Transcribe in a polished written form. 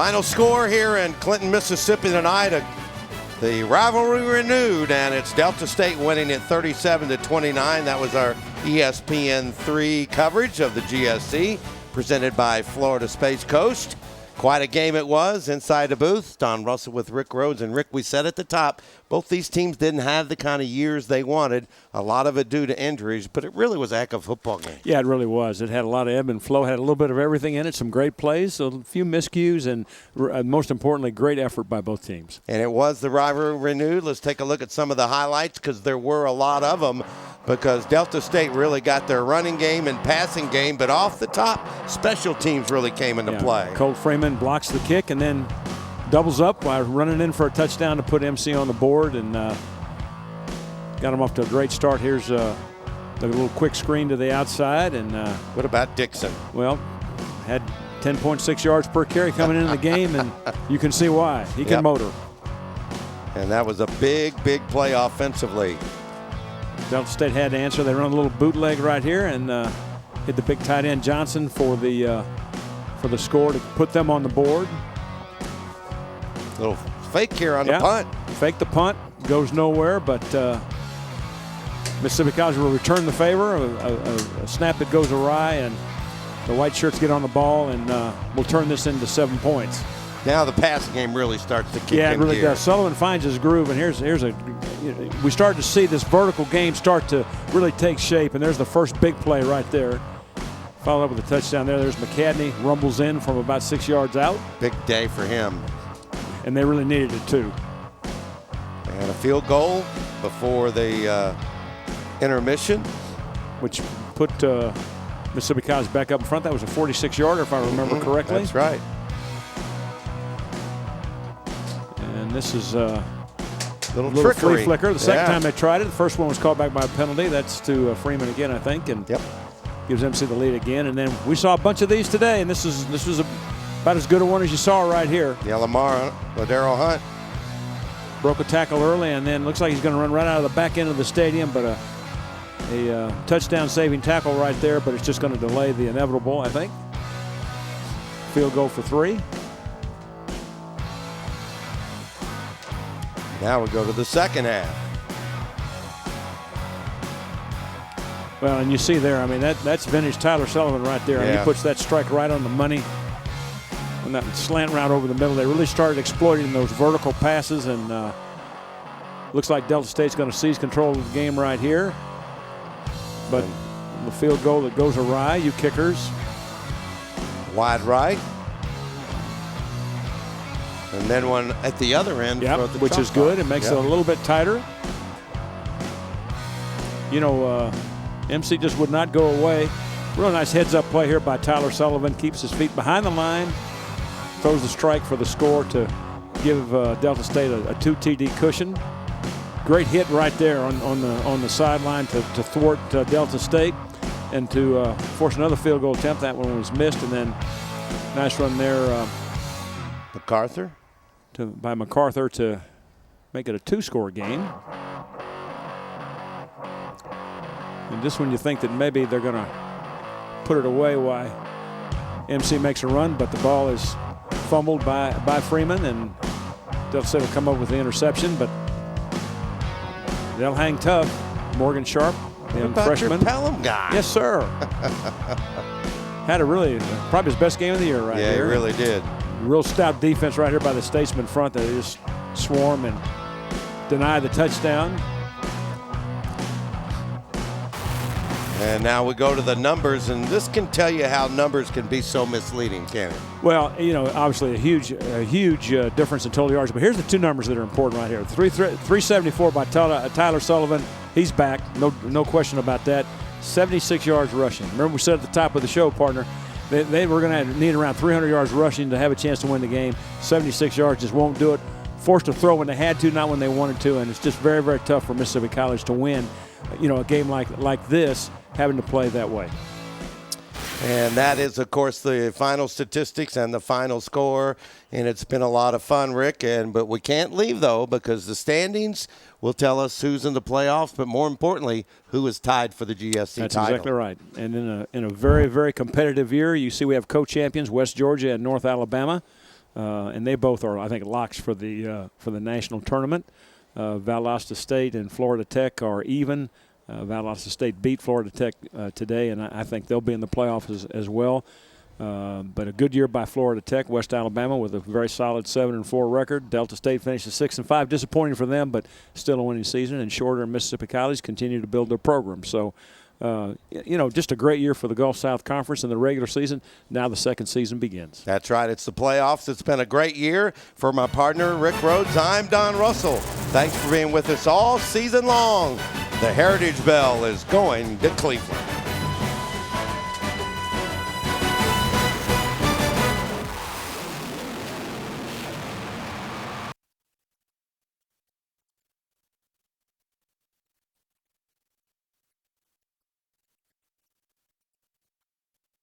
Final score here in Clinton, Mississippi tonight. The rivalry renewed, and it's Delta State winning it 37-29. That was our ESPN3 coverage of the GSC, presented by Florida Space Coast. Quite a game it was inside the booth. Don Russell with Rick Rhoades. And Rick, we said at the top, both these teams didn't have the kind of years they wanted. A lot of it due to injuries, but it really was a heck of a football game. Yeah, it really was. It had a lot of ebb and flow, had a little bit of everything in it, some great plays, a few miscues, and most importantly, great effort by both teams. And it was the rivalry renewed. Let's take a look at some of the highlights, because there were a lot of them, because Delta State really got their running game and passing game, but off the top, special teams really came into play. Colt Freeman blocks the kick and then doubles up by running in for a touchdown to put MC on the board, and got him off to a great start. Here's the little quick screen to the outside. And what about Dixon? Well, had 10.6 yards per carry coming into the game, and you can see why. He can motor. And that was a big, big play offensively. Delta State had to answer. They run a little bootleg right here and hit the big tight end Johnson for the score to put them on the board. Little fake here on the punt. Fake the punt, goes nowhere, but Mississippi College will return the favor. A snap that goes awry, and the white shirts get on the ball, and we'll turn this into 7 points. Now the passing game really starts to kick in gear. Yeah, it really does. Sullivan finds his groove, and we start to see this vertical game start to really take shape, and there's the first big play right there. Followed up with a touchdown there. There's McCadney, rumbles in from about 6 yards out. Big day for him. And they really needed it too. And a field goal before the intermission, which put Mississippi College back up in front. That was a 46-yarder, if I remember correctly. That's right. And this is a little flea flicker. The second time they tried it. The first one was called back by a penalty. That's to Freeman again, I think. And gives MC the lead again. And then we saw a bunch of these today, and this was about as good a one as you saw right here. Yeah, Ladero Hunt broke a tackle early, and then looks like he's going to run right out of the back end of the stadium, but a touchdown-saving tackle right there, but it's just going to delay the inevitable, I think. Field goal for 3. Now we go to the second half. Well, and you see there, I mean, that's vintage Tyler Sullivan right there. And he puts that strike right on the money. And that slant route over the middle, they really started exploiting those vertical passes, and looks like Delta State's going to seize control of the game right here. But the field goal that goes awry, you kickers. Wide right. And then one at the other end. Which is good. It makes it a little bit tighter. You know, MC just would not go away. Real nice heads-up play here by Tyler Sullivan. Keeps his feet behind the line. Throws the strike for the score to give Delta State a 2 TD cushion. Great hit right there on the sideline to thwart Delta State and to force another field goal attempt. That one was missed, and then nice run there. MacArthur? By MacArthur to make it a 2-score game. And just when you think that maybe they're going to put it away, why MC makes a run, but the ball is fumbled by Freeman, and Delta State will come up with the interception, but they'll hang tough. Morgan Sharp, the young freshman. Your Pelham guy. Yes, sir. Had probably his best game of the year right here. Yeah, he really did. Real stout defense right here by the Statesman front. They just swarm and deny the touchdown. And now we go to the numbers, and this can tell you how numbers can be so misleading, can't it? Well, you know, obviously a huge difference in total yards. But here's the 2 numbers that are important right here. 374 by Tyler Sullivan. He's back, no question about that. 76 yards rushing. Remember we said at the top of the show, partner, they were going to need around 300 yards rushing to have a chance to win the game. 76 yards just won't do it. Forced to throw when they had to, not when they wanted to, and it's just very, very tough for Mississippi College to win, you know, a game like this, having to play that way. And that is, of course, the final statistics and the final score. And it's been a lot of fun, Rick. But we can't leave, though, because the standings will tell us who's in the playoffs, but more importantly, who is tied for the GSC title. That's exactly right. And in a very, very competitive year, you see we have co-champions, West Georgia and North Alabama. and they both are, I think, locks for the national tournament. Valdosta State and Florida Tech are even. Valdosta State beat Florida Tech today, and I think they'll be in the playoffs as well. But a good year by Florida Tech. West Alabama with a very solid 7-4 record. Delta State finishes 6-5. Disappointing for them, but still a winning season. And Shorter and Mississippi College continue to build their program. So, just a great year for the Gulf South Conference in the regular season. Now the second season begins. That's right. It's the playoffs. It's been a great year. For my partner, Rick Rhoades, I'm Don Russell. Thanks for being with us all season long. The Heritage Bell is going to Cleveland.